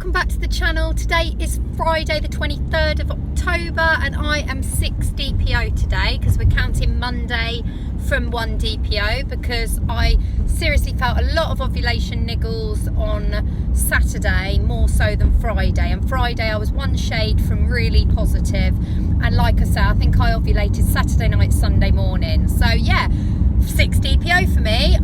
welcome back to the channel. Today is Friday the 23rd of October and I am 6 DPO today because we're counting Monday from 1 DPO because I seriously felt a lot of ovulation niggles on Saturday, more so than Friday. And Friday I was one shade from really positive, and like I say, I think I ovulated Saturday night, Sunday morning. So yeah, 6 DPO for me.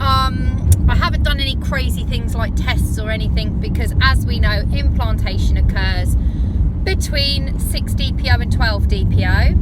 I haven't done any crazy things like tests or anything because, as we know, implantation occurs between 6 DPO and 12 DPO.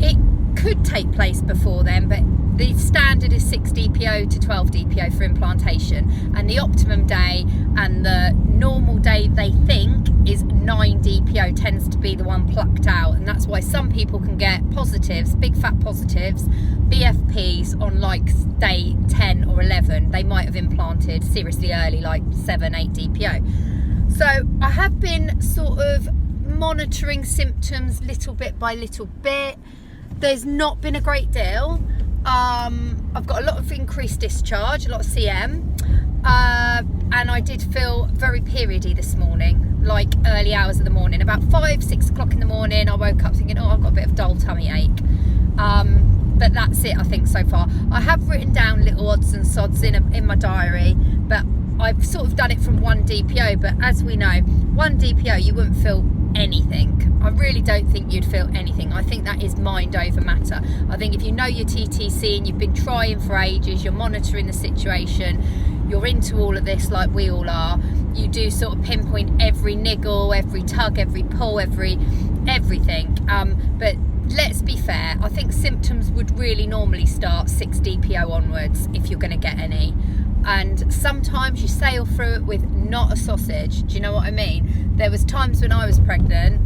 It could take place before then, but the standard is 6 DPO to 12 DPO for implantation, and the optimum day and the normal day they think is 9 DPO tends to be the one plucked out, and that's why some people can get positives, big fat positives, BFPs on like day 10 or 11. They might have implanted seriously early, like 7, 8 DPO. So I have been sort of monitoring symptoms little bit by little bit. There's not been a great deal. I've got a lot of increased discharge, a lot of CM, and I did feel very periody this morning, like early hours of the morning. About 5, 6 o'clock in the morning, I woke up thinking, oh, I've got a bit of dull tummy ache. But that's it, I think, so far. I have written down little odds and sods in my diary, but I've sort of done it from 1 DPO. But as we know, 1 DPO, you wouldn't feel anything. I really don't think you'd feel anything. I think that is mind over matter. I think if you know your TTC and you've been trying for ages, you're monitoring the situation, you're into all of this like we all are, you do sort of pinpoint every niggle, every tug, every pull, everything. But let's be fair, I think symptoms would really normally start 6 DPO onwards if you're going to get any. And sometimes you sail through it with not a sausage. Do you know what I mean? There was times when I was pregnant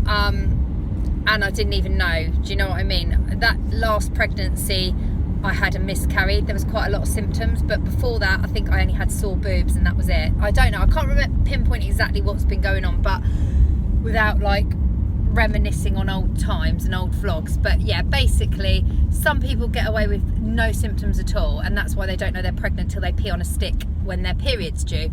and I didn't even know. Do you know what I mean? That last pregnancy I had a miscarry. There was quite a lot of symptoms, but before that I think I only had sore boobs and that was it. I don't know, I can't remember pinpoint exactly what's been going on, but without like reminiscing on old times and old vlogs. But yeah, basically some people get away with no symptoms at all, and that's why they don't know they're pregnant till they pee on a stick when their period's due.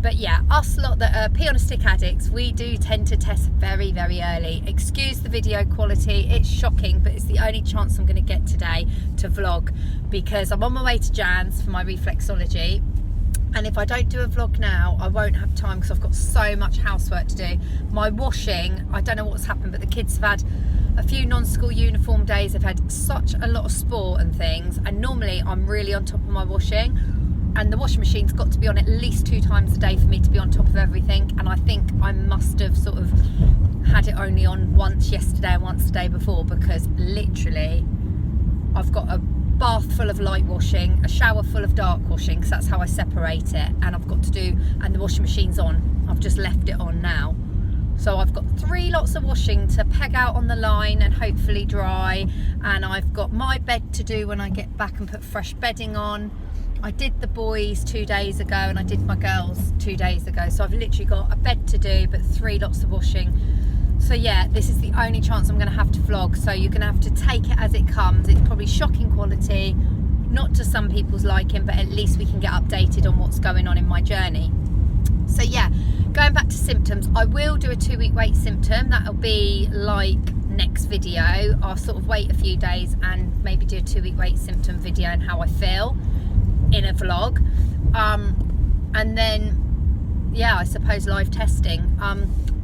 But yeah, us lot that are pee on a stick addicts, we do tend to test very, very early. Excuse the video quality, it's shocking, but it's the only chance I'm going to get today to vlog because I'm on my way to Jan's for my reflexology. And if I don't do a vlog now, I won't have time because I've got so much housework to do. My washing, I don't know what's happened, but the kids have had a few non-school uniform days. They've had such a lot of sport and things. And normally I'm really on top of my washing. And the washing machine's got to be on at least 2 times a day for me to be on top of everything. And I think I must have sort of had it only on once yesterday and once the day before, because literally I've got a bath full of light washing, a shower full of dark washing, because that's how I separate it, and I've got to do, and the washing machine's on. I've just left it on now. So I've got 3 lots of washing to peg out on the line and hopefully dry, and I've got my bed to do when I get back and put fresh bedding on. I did the boys 2 days ago and I did my girls 2 days ago, so I've literally got a bed to do but 3 lots of washing. So yeah, this is the only chance I'm going to have to vlog, so you're going to have to take it as it comes. It's probably shocking quality, not to some people's liking, but at least we can get updated on what's going on in my journey. So yeah, going back to symptoms, I will do a 2-week wait symptom. That'll be like next video. I'll sort of wait a few days and maybe do a 2-week wait symptom video and how I feel in a vlog. And then yeah, I suppose live testing.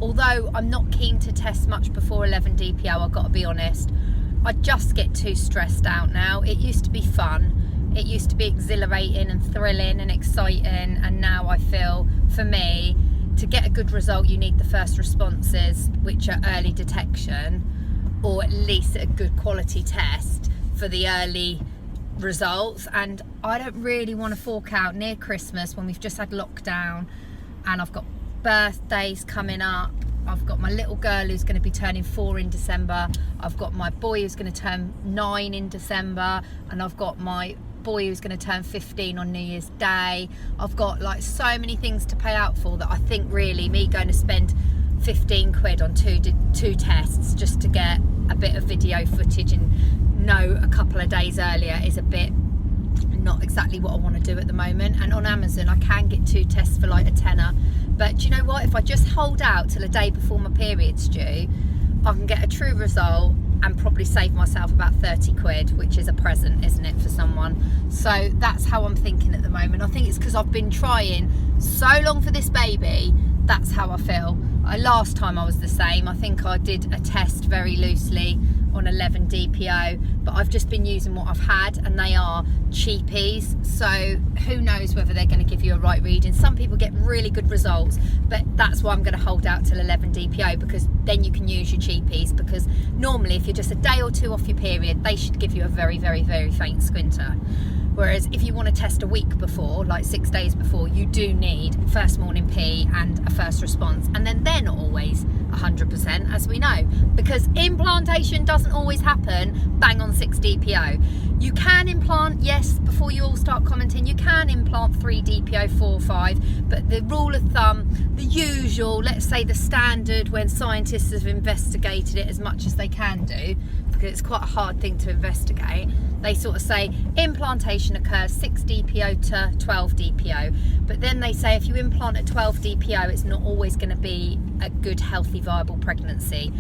Although I'm not keen to test much before 11 DPO, I've got to be honest. I just get too stressed out now. It used to be fun. It used to be exhilarating and thrilling and exciting. And now I feel, for me, to get a good result, you need the first responses, which are early detection, or at least a good quality test for the early results. And I don't really want to fork out near Christmas when we've just had lockdown and I've got birthdays coming up. I've got my little girl who's going to be turning 4 in December. I've got my boy who's going to turn 9 in December, and I've got my boy who's going to turn 15 on New Year's Day. I've got like so many things to pay out for that I think really me going to spend 15 quid on two tests just to get a bit of video footage and know a couple of days earlier is a bit not exactly what I want to do at the moment. And on Amazon I can get 2 tests for like a tenner, But do you know what? If I just hold out till a day before my period's due, I can get a true result and probably save myself about 30 quid, which is a present, isn't it, for someone? So that's how I'm thinking at the moment. I think it's because I've been trying so long for this baby. That's how I feel. Last time I was the same. I think I did a test very loosely on 11 DPO, but I've just been using what I've had, and they are cheapies, so who knows whether they're going to give you a right reading. Some people get really good results, but that's why I'm going to hold out till 11 DPO, because then you can use your cheapies, because normally if you're just a day or two off your period, they should give you a very, very, very faint squinter. Whereas if you want to test a week before, like 6 days before, you do need first morning pee and a first response. And then they're not always 100%, as we know, because implantation doesn't always happen bang on 6 DPO. You can implant, yes, before you all start commenting, you can implant 3 DPO, 4, 5, but the rule of thumb, the usual, let's say the standard when scientists have investigated it as much as they can do, because it's quite a hard thing to investigate, they sort of say implantation occurs 6 DPO to 12 DPO, but then they say if you implant at 12 DPO, it's not always going to be a good, healthy, viable pregnancy.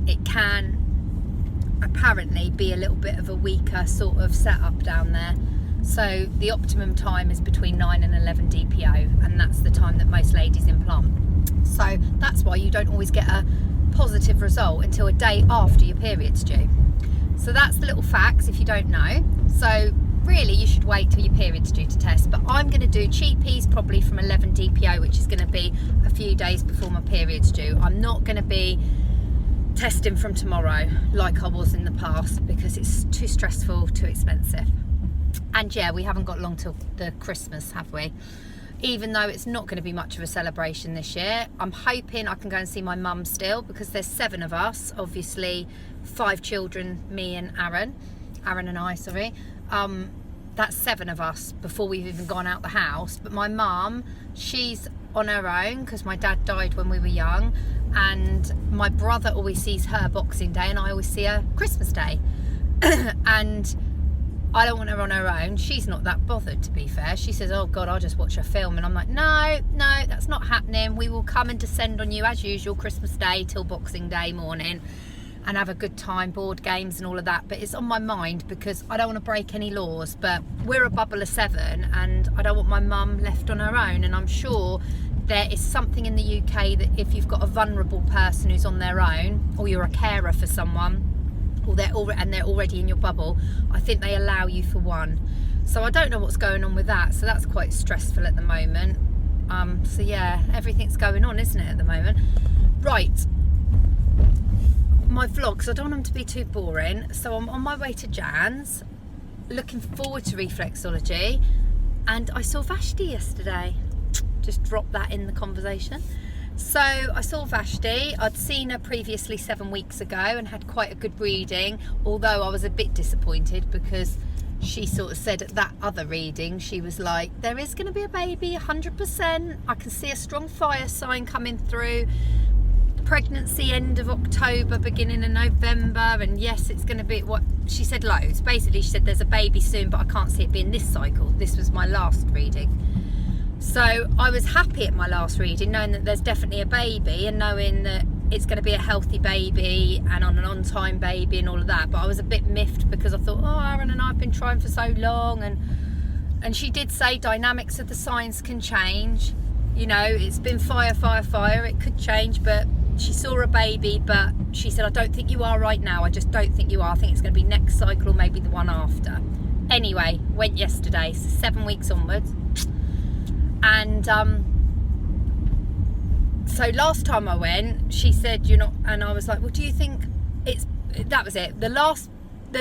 It can apparently be a little bit of a weaker sort of setup down there. So the optimum time is between 9 and 11 DPO, and that's the time that most ladies implant. So that's why you don't always get a positive result until a day after your period's due. So that's the little facts if you don't know. So really you should wait till your period's due to test, but I'm going to do cheapies probably from 11 DPO, which is going to be a few days before my period's due. I'm not going to be testing from tomorrow like I was in the past, because it's too stressful, too expensive. And yeah, we haven't got long till the Christmas, have we? Even though it's not going to be much of a celebration this year, I'm hoping I can go and see my mum still, because there's 7 of us, obviously 5 children, me and Aaron and I, sorry. That's 7 of us before we've even gone out the house. But my mum, she's on her own because my dad died when we were young, and my brother always sees her Boxing Day and I always see her Christmas Day. And I don't want her on her own. She's not that bothered, to be fair. She says, oh God, I'll just watch a film. And I'm like, no, that's not happening. We will come and descend on you as usual Christmas Day till Boxing Day morning and have a good time, board games and all of that. But it's on my mind because I don't want to break any laws, but we're a bubble of 7 and I don't want my mum left on her own. And I'm sure there is something in the UK that if you've got a vulnerable person who's on their own, or you're a carer for someone, or they're already in your bubble, I think they allow you for 1. So I don't know what's going on with that, so that's quite stressful at the moment. So yeah, everything's going on, isn't it, at the moment? Right, my vlogs, I don't want them to be too boring, so I'm on my way to Jan's, looking forward to reflexology, and I saw Vashti yesterday. Just drop that in the conversation. So I saw Vashti. I'd seen her previously 7 weeks ago and had quite a good reading, although I was a bit disappointed because she sort of said at that other reading, she was like, there is going to be a baby, 100%. I can see a strong fire sign coming through. Pregnancy end of October, beginning of November, and yes, it's going to be what she said, loads. Basically, she said there's a baby soon, but I can't see it being this cycle. This was my last reading. So I was happy at my last reading, knowing that there's definitely a baby and knowing that it's going to be a healthy baby and on an on-time baby and all of that. But I was a bit miffed because I thought, oh, Aaron and I have been trying for so long, and she did say dynamics of the signs can change. You know, it's been fire, it could change, but she saw a baby, but she said, I don't think you are right now. I just don't think you are. I think it's going to be next cycle or maybe the one after. Anyway, went yesterday, so 7 weeks onwards. And so last time I went, she said, you're not, and I was like, well, do you think that was it. The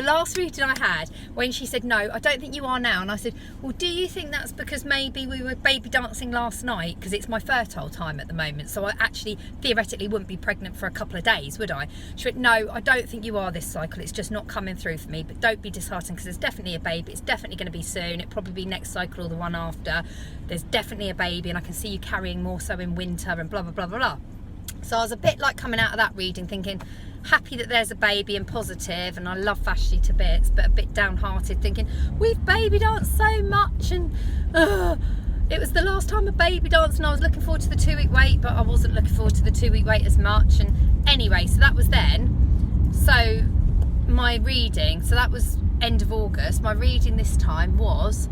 last reading I had, when she said, no, I don't think you are now. And I said, well, do you think that's because maybe we were baby dancing last night? Because it's my fertile time at the moment. So I actually theoretically wouldn't be pregnant for a couple of days, would I? She went, no, I don't think you are this cycle. It's just not coming through for me. But don't be disheartened because there's definitely a baby. It's definitely going to be soon. It'll probably be next cycle or the one after. There's definitely a baby and I can see you carrying more so in winter and blah, blah, blah, blah, blah. So I was a bit like coming out of that reading thinking, happy that there's a baby and positive, and I love Vashti to bits, but a bit downhearted thinking we've baby danced so much and it was the last time a baby danced, and I was looking forward to the 2-week wait, but I wasn't looking forward to the 2-week wait as much. And anyway, so that was then. So my reading, so that was end of August. My reading this time was,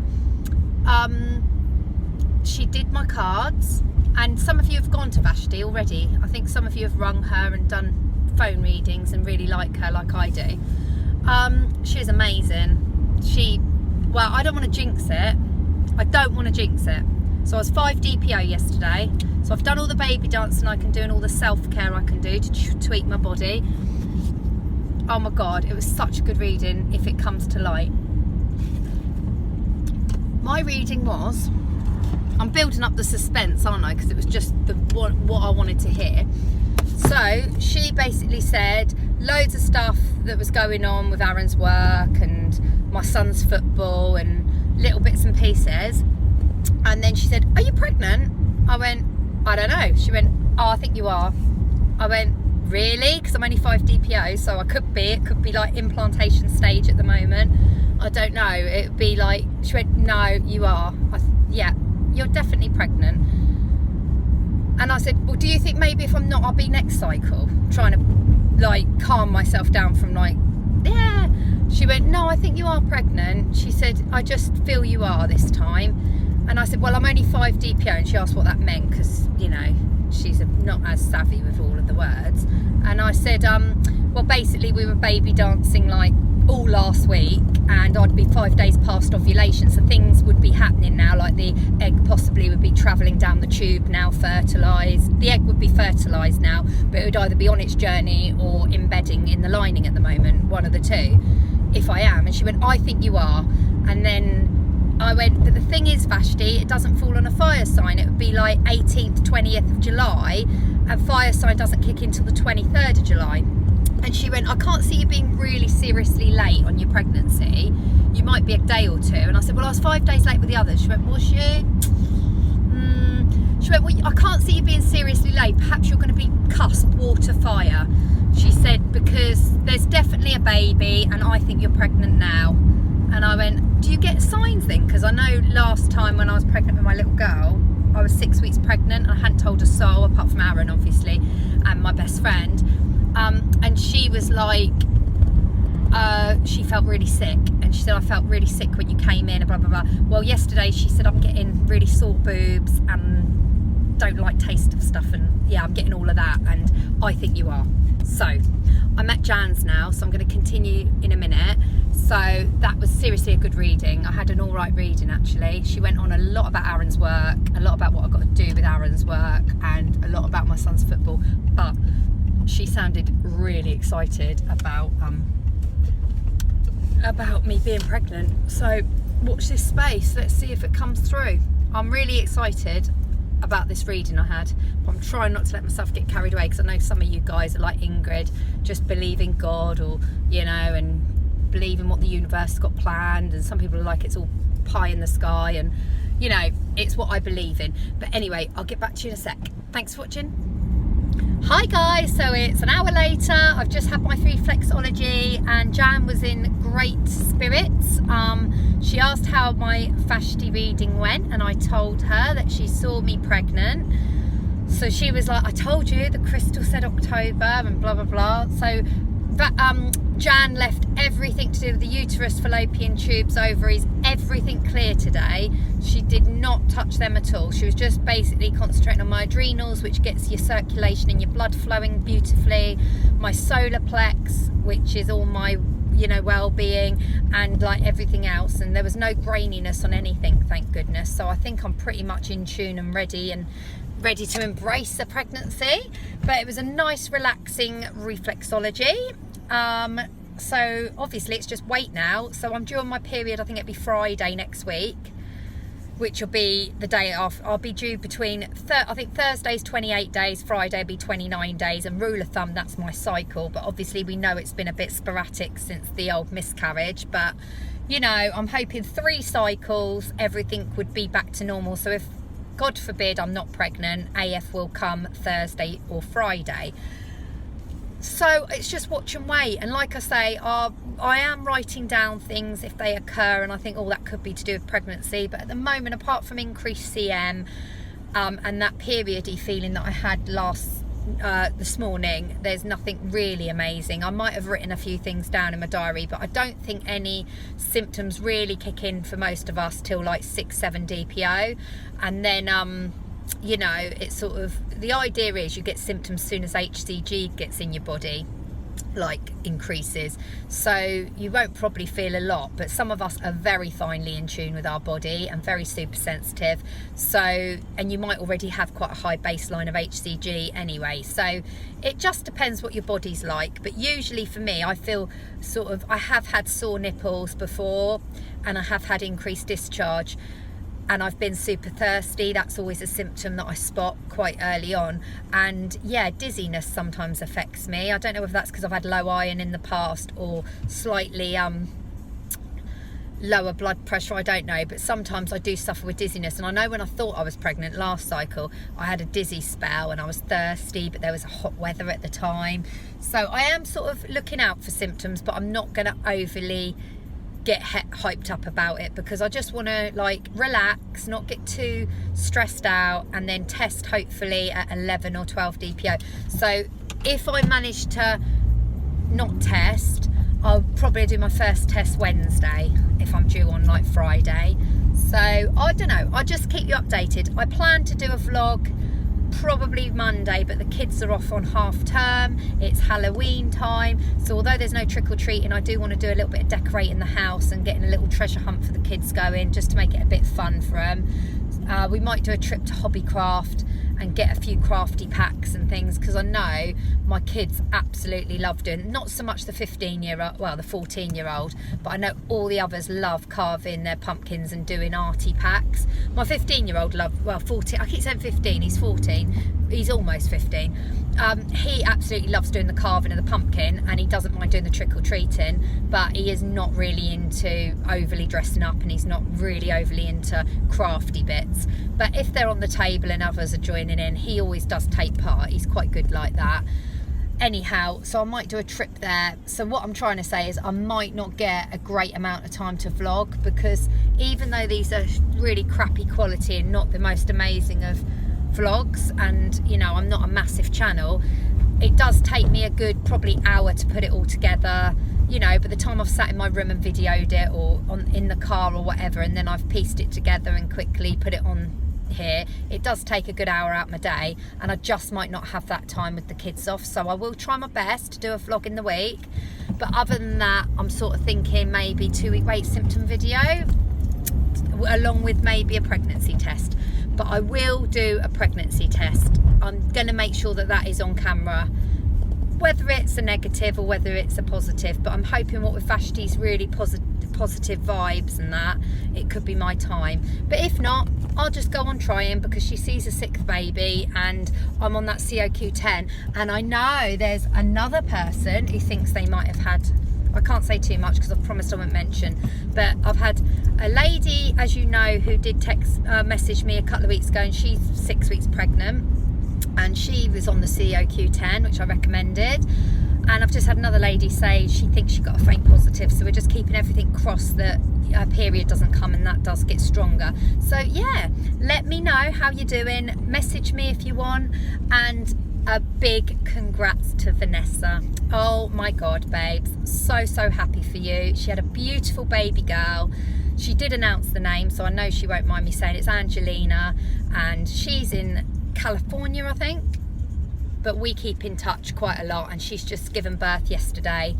she did my cards, and some of you have gone to Vashti already. I think some of you have rung her and done phone readings and really like her, like I do. She's amazing. Well, I don't want to jinx it. I don't want to jinx it. So I was 5 DPO yesterday. So I've done all the baby dancing I can do and all the self-care I can do to tweak my body. Oh my God, it was such a good reading if it comes to light. My reading was, I'm building up the suspense, aren't I? Because it was just what I wanted to hear. So she basically said loads of stuff that was going on with Aaron's work and my son's football and little bits and pieces. And then she said, are you pregnant? I went, I don't know. She went, oh, I think you are. I went, really? Because I'm only 5 DPO, so it could be like implantation stage at the moment. I don't know. It would be like, she went, no, you are. Yeah, you're definitely pregnant. And I said, well, do you think maybe if I'm not, I'll be next cycle? Trying to like calm myself down from like, yeah. She went, no, I think you are pregnant. She said, I just feel you are this time. And I said, well, I'm only 5 DPO. And she asked what that meant, because, you know, she's not as savvy with all of the words. And I said, well, basically we were baby dancing like all last week, and I'd be 5 days past ovulation, so things would be happening now, like the egg possibly would be travelling down the tube now, fertilised. The egg would be fertilised now, but it would either be on its journey or embedding in the lining at the moment, one of the two, if I am. And she went, I think you are. And then I went, but the thing is, Vashti, it doesn't fall on a fire sign. It would be like 18th, 20th of July, and fire sign doesn't kick in till the 23rd of July. And she went, I can't see you being really seriously late on your pregnancy. You might be a day or two. And I said, well, I was 5 days late with the others. She went, was you? She went, well, I can't see you being seriously late. Perhaps you're going to be cusp, water, fire. She said, because there's definitely a baby and I think you're pregnant now. And I went, do you get signs then? Because I know last time when I was pregnant with my little girl, I was 6 weeks pregnant and I hadn't told a soul, apart from Aaron, obviously, and my best friend. And she was like, she felt really sick, and she said, I felt really sick when you came in, and blah blah blah. Well, yesterday she said, I'm getting really sore boobs and don't like taste of stuff, and yeah, I'm getting all of that, and I think you are. So I'm at Jan's now, so I'm going to continue in a minute. So that was seriously a good reading. I had an all right reading, actually. She went on a lot about Aaron's work, a lot about what I've got to do with Aaron's work, and a lot about my son's football, but she sounded really excited about me being pregnant. So watch this space, let's see if it comes through. I'm really excited about this reading I had, but I'm trying not to let myself get carried away, because I know some of you guys are like Ingrid, just believe in God, or you know, and believe in what the universe has got planned, and some people are like, it's all pie in the sky, and you know, it's what I believe in. But anyway, I'll get back to you in a sec. Thanks for watching. Hi guys, so it's an hour later. I've just had my reflexology and Jan was in great spirits. She asked how my Vashti reading went, and I told her that she saw me pregnant. So she was like, I told you, the crystal said October and blah blah blah. So Jan left everything to do with the uterus, fallopian tubes, ovaries, everything clear today. She did not touch them at all. She was just basically concentrating on my adrenals, which gets your circulation and your blood flowing beautifully, my solar plex, which is all my, you know, well-being, and like everything else. And there was no graininess on anything, thank goodness. So I think I'm pretty much in tune and ready to embrace the pregnancy. But it was a nice relaxing reflexology. So obviously it's just wait now. So I'm due on my period, I think it'll be Friday next week, which will be the day off. I'll be due between, I think Thursday's 28 days, Friday will be 29 days, and rule of thumb, that's my cycle. But obviously we know it's been a bit sporadic since the old miscarriage, but you know, I'm hoping 3 cycles, everything would be back to normal. So if, God forbid, I'm not pregnant, AF will come Thursday or Friday. So it's just watch and wait. And like I say, I am writing down things if they occur, and I think that could be to do with pregnancy. But at the moment, apart from increased CM and that periody feeling that I had this morning, there's nothing really amazing. I might have written a few things down in my diary, but I don't think any symptoms really kick in for most of us till like 6-7 DPO. And then you know, it's sort of, the idea is you get symptoms as soon as HCG gets in your body, like increases. So you won't probably feel a lot, but some of us are very finely in tune with our body and very super sensitive. So, and you might already have quite a high baseline of HCG anyway. So it just depends what your body's like. But usually for me, I feel sort of, I have had sore nipples before, and I have had increased discharge. And I've been super thirsty. That's always a symptom that I spot quite early on. And yeah, dizziness sometimes affects me. I don't know if that's because I've had low iron in the past or slightly lower blood pressure, I don't know, but sometimes I do suffer with dizziness. And I know when I thought I was pregnant last cycle, I had a dizzy spell and I was thirsty, but there was hot weather at the time. So I am sort of looking out for symptoms, but I'm not going to overly get hyped up about it, because I just want to like relax, not get too stressed out, and then test hopefully at 11 or 12 DPO. So if I manage to not test, I'll probably do my first test Wednesday if I'm due on like Friday. So I don't know, I'll just keep you updated. I plan to do a vlog probably Monday, but the kids are off on half term. It's Halloween time, so although there's no trick-or-treating, I do want to do a little bit of decorating the house and getting a little treasure hunt for the kids going, just to make it a bit fun for them. We might do a trip to Hobbycraft and get a few crafty packs and things, because I know my kids absolutely love doing, not so much the 15-year-old, well, the 14-year-old, but I know all the others love carving their pumpkins and doing arty packs. My 15-year-old loved, well, 14, I keep saying 15, he's 14, he's almost 15. He absolutely loves doing the carving of the pumpkin, and he doesn't mind doing the trick-or-treating, but he is not really into overly dressing up, and he's not really overly into crafty bits. But if they're on the table and others are joining in, he always does take part. He's quite good like that. Anyhow, so I might do a trip there. So what I'm trying to say is I might not get a great amount of time to vlog, because even though these are really crappy quality and not the most amazing of vlogs, and you know, I'm not a massive channel, it does take me a good probably hour to put it all together. You know, by the time I've sat in my room and videoed it, or in the car or whatever, and then I've pieced it together and quickly put it on here, it does take a good hour out my day, and I just might not have that time with the kids off. So I will try my best to do a vlog in the week, but other than that, I'm sort of thinking maybe 2-week wait symptom video along with maybe a pregnancy test. But I will do a pregnancy test. I'm going to make sure that that is on camera, whether it's a negative or whether it's a positive. But I'm hoping what with Vashti's really positive vibes and that, it could be my time. But if not, I'll just go on trying, because she sees a 6th baby and I'm on that COQ10. And I know there's another person who thinks they might have had, I can't say too much because I've promised I won't mention, but I've had a lady, as you know, who did message me a couple of weeks ago, and she's 6 weeks pregnant, and she was on the COQ10, which I recommended. And I've just had another lady say she thinks she got a faint positive, so we're just keeping everything crossed that her period doesn't come and that does get stronger. So yeah, let me know how you're doing, message me if you want, and a big congrats to Vanessa. Oh my god, babes, so happy for you. She had a beautiful baby girl. She did announce the name, so I know she won't mind me saying it's Angelina, and she's in California, I think, but we keep in touch quite a lot, and she's just given birth yesterday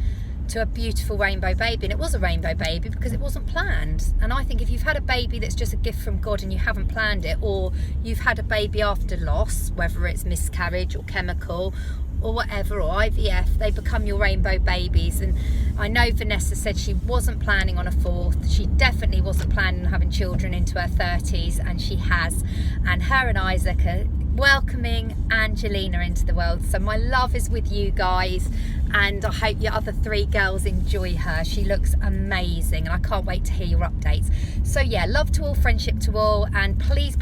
to a beautiful rainbow baby. And it was a rainbow baby because it wasn't planned. And I think if you've had a baby that's just a gift from God and you haven't planned it, or you've had a baby after loss, whether it's miscarriage or chemical or whatever, or IVF, they become your rainbow babies. And I know Vanessa said she wasn't planning on a 4th. She definitely wasn't planning on having children into her 30s, and she has. And her and Isaac are welcoming Angelina into the world. So my love is with you guys, and I hope your other 3 girls enjoy her. She looks amazing, and I can't wait to hear your updates. So yeah, love to all, friendship to all, and please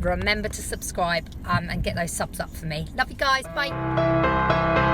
remember to subscribe and get those subs up for me. Love you guys, bye.